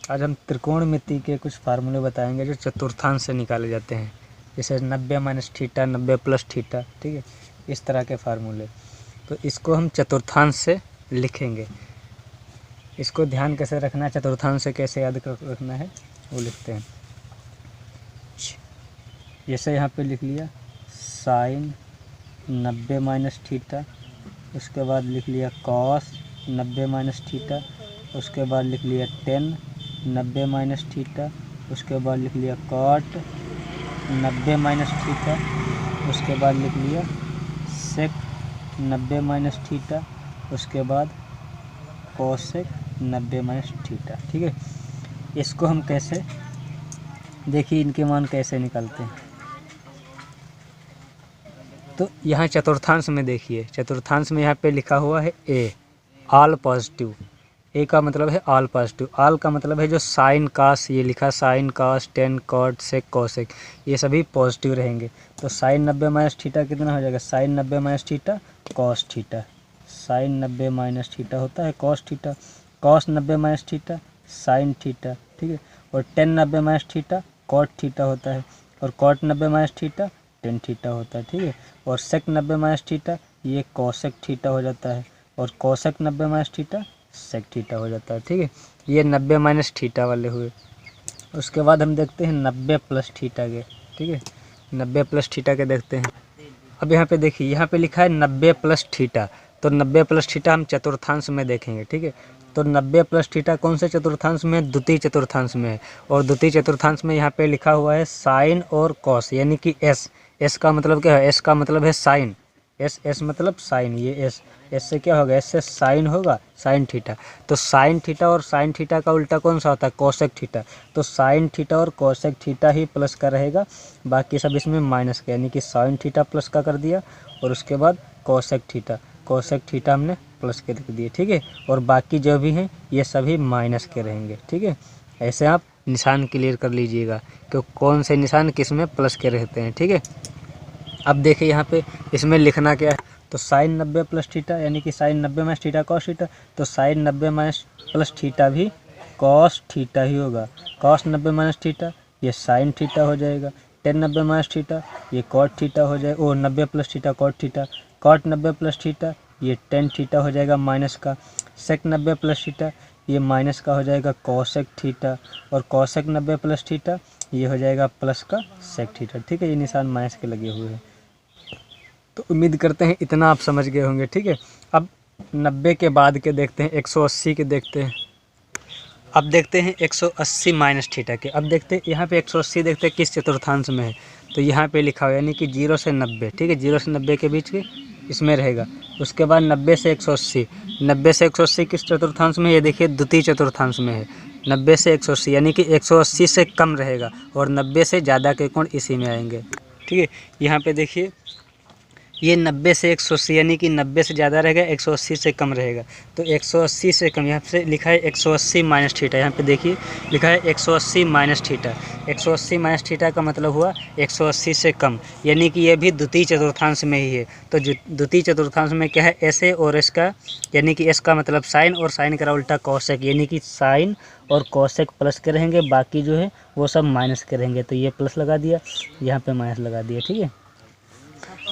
आज हम त्रिकोणमिति के कुछ फार्मूले बताएंगे जो चतुर्थांश से निकाले जाते हैं, जैसे 90 माइनस थीटा, 90 प्लस थीटा, ठीक है, इस तरह के फार्मूले। तो इसको हम चतुर्थांश से लिखेंगे। इसको ध्यान कैसे रखना है, चतुर्थांश से कैसे याद रखना है वो लिखते हैं। जैसे यहाँ पे लिख लिया साइन 90 माइनस थीटा, उसके बाद लिख लिया कॉस 90 माइनस थीटा, उसके बाद लिख लिया टेन 90 माइनस थीटा, उसके बाद लिख लिया कॉट 90 माइनस थीटा, उसके बाद लिख लिया सेक 90 माइनस थीटा, उसके बाद कोसेक 90 माइनस थीटा। ठीक है, इसको हम कैसे, देखिए इनके मान कैसे निकालते हैं। तो यहाँ चतुर्थांश में देखिए, चतुर्थांश में यहाँ पे लिखा हुआ है ए, ऑल पॉजिटिव। ए का मतलब है ऑल पॉजिटिव, ऑल का मतलब है जो साइन कास, ये लिखा साइन कास टेन कॉट सेक कोसेक, ये सभी पॉजिटिव रहेंगे। तो साइन 90 माइनस थीटा कितना हो जाएगा, sine 90 minus theta cos theta, sine 90 minus theta होता है cos theta, cos 90 minus theta sine theta, ठीक है। और tan 90 minus theta cot theta होता है, और cot 90 minus theta tan theta होता है, ठीक है। और सेक 90 माइनस थीटा ये कोसेक थीटा हो जाता है, और cosec 90 minus theta sec theta हो जाता है, ठीक है। ये 90 माइनस थीटा वाले हुए। उसके बाद हम देखते हैं 90 प्लस थीटा के, ठीक है, 90 प्लस थीटा के देखते हैं। अब यहाँ पे देखिए, यहाँ पे लिखा है 90 प्लस थीटा, तो 90 प्लस थीटा हम चतुर्थांश में देखेंगे, ठीक है। तो 90 प्लस थीटा कौन से चतुर्थांश में है, द्वितीय चतुर्थांश में है। और द्वितीय चतुर्थांश में यहाँ पे लिखा हुआ है साइन और कॉस, यानी कि एस, एस का मतलब क्या है, एस का मतलब है साइन, एस, एस मतलब साइन, ये एस, एस से क्या होगा, एस से साइन होगा, साइन थीटा। तो साइन थीटा और साइन थीटा का उल्टा कौन सा होता है, कोसेक थीटा। तो साइन थीटा और कोसेक थीटा ही प्लस का रहेगा, बाकी सब इसमें माइनस का, यानी कि साइन थीटा प्लस का कर दिया, और उसके बाद कोसेक थीटा, कोसेक थीटा हमने प्लस के लिख दिए, ठीक है। और बाकी जो भी हैं ये सभी माइनस के रहेंगे, ठीक है। ऐसे आप निशान क्लियर कर लीजिएगा कि कौन से निशान किस में प्लस के रहते हैं, ठीक है। अब देखिए यहाँ पे इसमें लिखना क्या है, तो साइन 90 प्लस थीटा, यानी कि sine 90 minus theta cos theta, तो साइन 90 माइनस प्लस थीटा भी कॉस थीटा ही होगा। कॉस 90 माइनस थीटा ये साइन थीटा हो जाएगा, टेन 90 माइनस थीटा ये कॉट थीटा हो जाएगा, और 90 plus theta cot theta, cot 90 plus theta ये टेन थीटा हो जाएगा माइनस का, सेक 90 प्लस थीटा ये माइनस का हो जाएगा कोसेक थीटा, और कोसेक 90 प्लस थीटा ये हो जाएगा प्लस का सेक थीटा, ठीक है। ये निशान माइनस के लगे हुए हैं। तो उम्मीद करते हैं इतना आप समझ गए होंगे, ठीक है। अब 90 के बाद के देखते हैं, 180 के देखते हैं। अब देखते हैं 180 माइनस थीटा के। अब देखते हैं यहाँ पे 180 देखते हैं किस चतुर्थांश में है। तो यहाँ पे लिखा हुआ यानी कि 0 से 90, ठीक है, 0 से 90 के बीच के इसमें रहेगा। उसके बाद 90 से 180, 90 से 180 किस चतुर्थांश में, ये देखिए द्वितीय चतुर्थांश में है। 90 से 180 यानी कि 180 से कम रहेगा, और 90 से ज़्यादा के कोण इसी में आएंगे, ठीक है। यहाँ पे देखिए ये 90 से 180 यानी कि 90 से ज़्यादा रहेगा, 180 से कम रहेगा। तो 180 से कम, यहाँ पे लिखा है 180 माइनस थीटा, यहाँ पे देखिए लिखा है 180 माइनस थीटा। 180 माइनस थीटा का मतलब हुआ 180 से कम, यानी कि ये भी द्वितीय चतुर्थांश में ही है। तो द्वितीय चतुर्थांश में क्या है, एस है, और एस का यानी कि एस का मतलब साइन, और साइन का उल्टा कोसेक, यानी कि साइन और कोसेक प्लस के रहेंगे, बाकी जो है वो सब माइनस के रहेंगे। तो ये प्लस लगा दिया, यहाँ पे माइनस लगा दिया, ठीक है।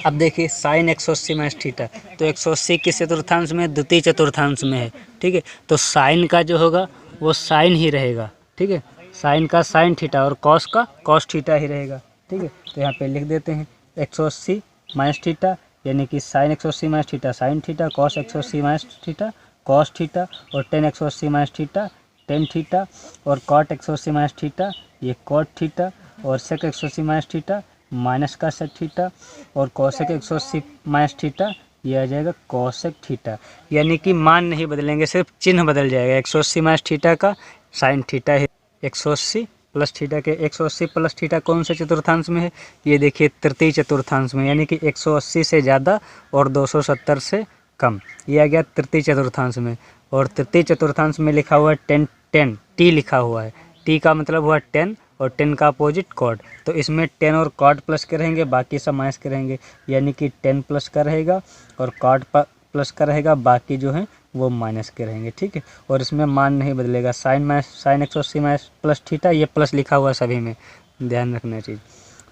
अब देखिए साइन 180 माइनस थीटा, तो 180 किस चतुर्थांश में, द्वितीय चतुर्थांश में है, ठीक है। तो साइन का जो होगा वो साइन ही रहेगा, ठीक है, साइन का साइन थीटा, और कॉस का कॉस थीटा ही रहेगा, ठीक है। तो यहाँ पे लिख देते हैं 180 माइनस थीटा, यानी कि sine 180 minus theta sine theta, cos 180 minus theta cos theta, और tan 180 minus theta tan theta, और कॉट 180 माइनस थीटा ये कॉट थीटा, और सेक 180 माइनस थीटा माइनस का सेक थीटा, और कोसेक 180 माइनस थीटा ये आ जाएगा कोसेक थीटा। यानी कि मान नहीं बदलेंगे, सिर्फ चिन्ह बदल जाएगा। 180 माइनस थीटा का साइन थीटा है, 180 प्लस थीटा के, 180 प्लस थीटा कौन से चतुर्थांश में है, ये देखिए तृतीय चतुर्थांश में, यानी कि 180 से ज़्यादा और 270 से कम, ये आ गया तृतीय चतुर्थांश में। और तृतीय चतुर्थांश में लिखा हुआ है 10 10 टी लिखा हुआ है, टी का मतलब हुआ 10, और 10 का अपोजिट कॉट। तो इसमें 10 और कॉट प्लस के रहेंगे, बाकी सब माइनस के रहेंगे, यानी कि 10 प्लस का रहेगा और कॉट प्लस का रहेगा, बाकी जो है वो माइनस के रहेंगे, ठीक है। और इसमें मान नहीं बदलेगा, साइन 180 माइनस प्लस थीटा, ये प्लस लिखा हुआ सभी में, ध्यान रखना चीज़।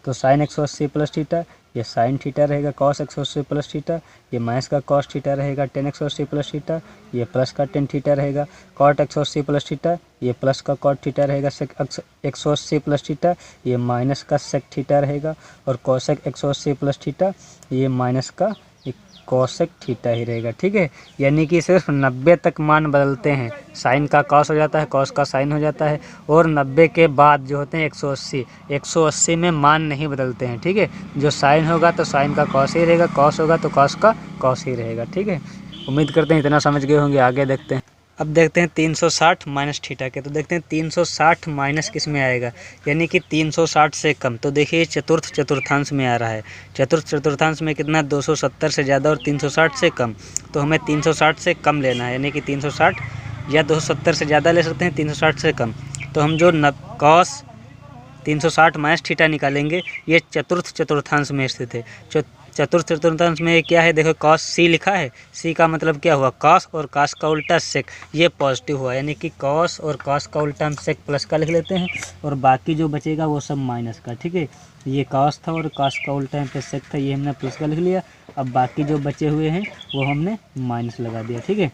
तो साइन 180 प्लस थीटा, ये साइन थीटा रहेगा, कॉस 180 प्लस थीटा, ये माइनस का कॉस थीटा रहेगा, टेन 180 प्लस थीटा, ये प्लस का टेन थीटा रहेगा, कॉट 180 प्लस थीटा, ये प्लस का कॉट थीटा रहेगा, सेक 180 प्लस थीटा, ये माइनस का सेक थीटा रहेगा, और कॉसेक 180 प्लस थीटा, ये माइनस का कॉसेक थीटा ही रहेगा, ठीक है। यानी कि सिर्फ 90 तक मान बदलते हैं, साइन का कॉस हो जाता है, कॉस का साइन हो जाता है, और 90 के बाद जो होते हैं 180 में मान नहीं बदलते हैं, ठीक है। जो साइन होगा तो साइन का कॉस ही रहेगा, कॉस होगा तो कॉस का कॉस ही रहेगा, ठीक है। उम्मीद करते हैं इतना समझ गए होंगे। आगे देखते हैं। अब देखते हैं 360 माइनस थीटा के। तो देखते हैं 360 माइनस किस में आएगा, यानी कि 360 से कम। तो देखिए चतुर्थ चतुर्थांश में आ रहा है, चतुर्थ चतुर्थांश में कितना 270 से ज़्यादा और 360 से कम। तो हमें 360 से कम लेना है, यानी कि 360 या 270 से ज़्यादा ले सकते हैं, 360 से कम। तो हम जो कॉस 360 माइनस थीटा निकालेंगे, ये चतुर्थ चतुर्थांश में स्थित है। चतुर्थ चतुर्थांश में क्या है, देखो कॉस सी लिखा है, सी का मतलब क्या हुआ, कॉस, और कॉस का उल्टा सेक, ये पॉजिटिव हुआ, यानी कि कॉस और कॉस का उल्टा हम सेक प्लस का लिख लेते हैं, और बाकी जो बचेगा वो सब माइनस का, ठीक है। ये कॉस था और कॉस का उल्टा यहाँ पे सेक था, ये हमने प्लस का लिख लिया। अब बाकी जो बचे हुए हैं वो हमने माइनस लगा दिया, ठीक है।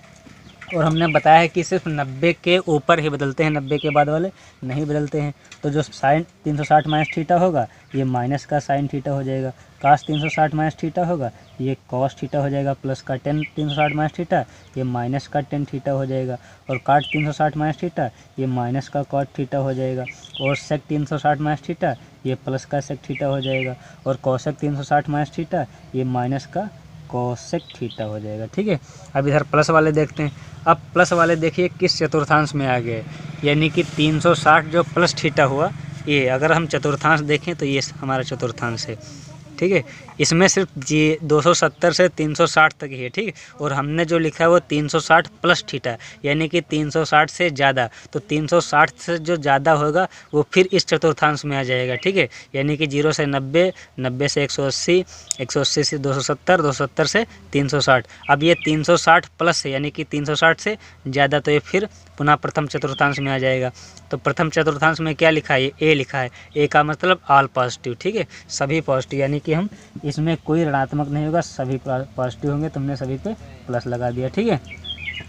और हमने बताया है कि सिर्फ 90 के ऊपर ही बदलते हैं, 90 के बाद वाले नहीं बदलते हैं। तो जो साइन 360 माइनस थीटा होगा, ये माइनस का साइन थीटा हो जाएगा, कास 360 माइनस थीटा होगा, ये कॉस थीटा हो जाएगा, प्लस का टेन 360 माइनस थीटा, ये माइनस का टेन थीटा हो जाएगा, और काट 360 माइनस थीटा, ये माइनस का कॉट थीटा हो जाएगा, और सेक 360 माइनस थीटा, ये प्लस का सेक थीटा हो जाएगा, और कॉसेक 360 माइनस थीटा, ये माइनस का कॉसेक थीटा हो जाएगा, ठीक है। अब इधर प्लस वाले देखते हैं। अब प्लस वाले देखिए किस चतुर्थांश में आ गए, यानी कि 360 जो प्लस थीटा हुआ, ये अगर हम चतुर्थांश देखें तो ये हमारा चतुर्थांश है, ठीक है। इसमें सिर्फ जी 270 से 360 तक ही है, ठीक है। और हमने जो लिखा है वो 360 प्लस थीटा, यानी कि 360 से ज़्यादा। तो 360 से जो ज़्यादा होगा वो फिर इस चतुर्थांश में आ जाएगा, ठीक है। यानी कि 0 से 90, 90 से 180, 180 से 270, 270 से 360। अब ये 360 प्लस है, यानी कि 360 से ज़्यादा, तो ये फिर पुनः प्रथम चतुर्थांश में आ जाएगा। तो प्रथम चतुर्थांश में क्या लिखा है, ए लिखा है, ए का मतलब ऑल पॉजिटिव, ठीक है, सभी पॉजिटिव, यानी कि हम इसमें कोई ऋणात्मक नहीं होगा, सभी पॉजिटिव होंगे, तुमने सभी पे प्लस लगा दिया, ठीक है।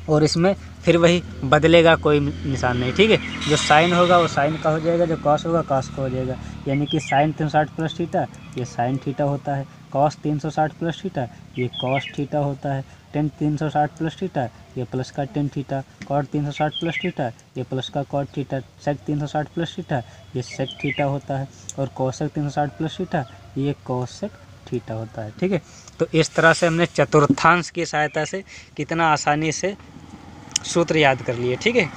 और इसमें फिर वही बदलेगा कोई निशान नहीं, ठीक है। जो साइन होगा वो साइन का हो जाएगा, जो कॉस होगा कॉस का हो जाएगा, यानी कि साइन 360 प्लस थीटा, ये साइन थीटा होता है, कॉस 360 प्लस थीटा, ये कॉस थीटा होता है, टेन 360 प्लस थीटा, ये प्लस का tan theta, cot 360 plus theta, ये प्लस का cot theta, sec 360 plus theta, ये सेक थीटा होता है, और कॉसेक 360 प्लस थीटा, ये कॉसेक थीटा होता है, ठीक है। तो इस तरह से हमने चतुर्थांश की सहायता से कितना आसानी से सूत्र याद कर लिए, ठीक है।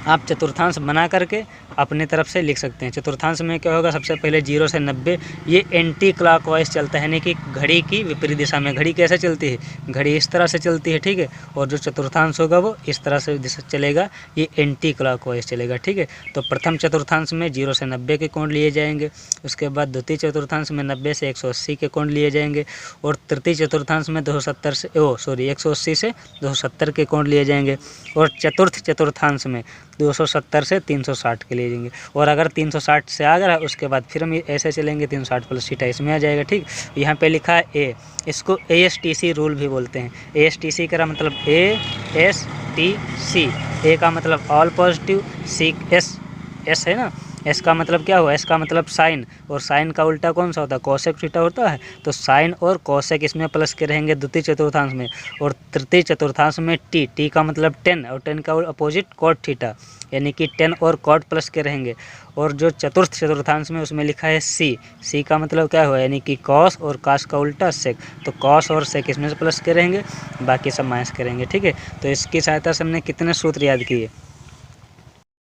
आप चतुर्थांश बना करके अपने तरफ से लिख सकते हैं। चतुर्थांश में क्या होगा, सबसे पहले 0 से 90, ये एंटी क्लॉकवाइज चलता है, यानी कि घड़ी की विपरीत दिशा में। घड़ी कैसे चलती है, घड़ी इस तरह से चलती है, ठीक है। और जो चतुर्थांश होगा वो इस तरह से चलेगा, ये एंटी क्लॉकवाइज चलेगा, ठीक है। तो प्रथम चतुर्थांश में 0 से 90 के कोण लिए जाएंगे, उसके बाद द्वितीय चतुर्थांश में 90 से 180 के कोण लिए जाएंगे, और तृतीय चतुर्थांश में 180 से 270 के कोण लिए जाएंगे, और चतुर्थ चतुर्थांश में 270 से 360 के लिए जाएंगे। और अगर 360 से आ गया उसके बाद फिर हम ऐसे चलेंगे, 360 प्लस थीटा इसमें आ जाएगा, ठीक। यहाँ पे लिखा है ए, इसको ASTC रूल भी बोलते हैं। ASTC का मतलब ASTC, ए का मतलब ऑल पॉजिटिव, सी एस है ना, एस का मतलब क्या हुआ, एस का मतलब साइन, और साइन का उल्टा कौन सा होता है, कॉसेक थीटा होता है। तो साइन और कॉसेक इसमें प्लस के रहेंगे द्वितीय चतुर्थांश में, और तृतीय चतुर्थांश में टी का मतलब 10, और 10 का अपोजिट कॉट थीटा, यानी कि 10 और कॉट प्लस के रहेंगे। और जो चतुर्थ चतुर्थांश में उसमें लिखा है सी का मतलब क्या हुआ, यानी कि कॉस और कॉस का उल्टा सेक। तो कॉस और सेक इसमें से प्लस के रहेंगे, बाकी सब माइनस करेंगे, ठीक है। तो इसकी सहायता से हमने कितने सूत्र याद किए।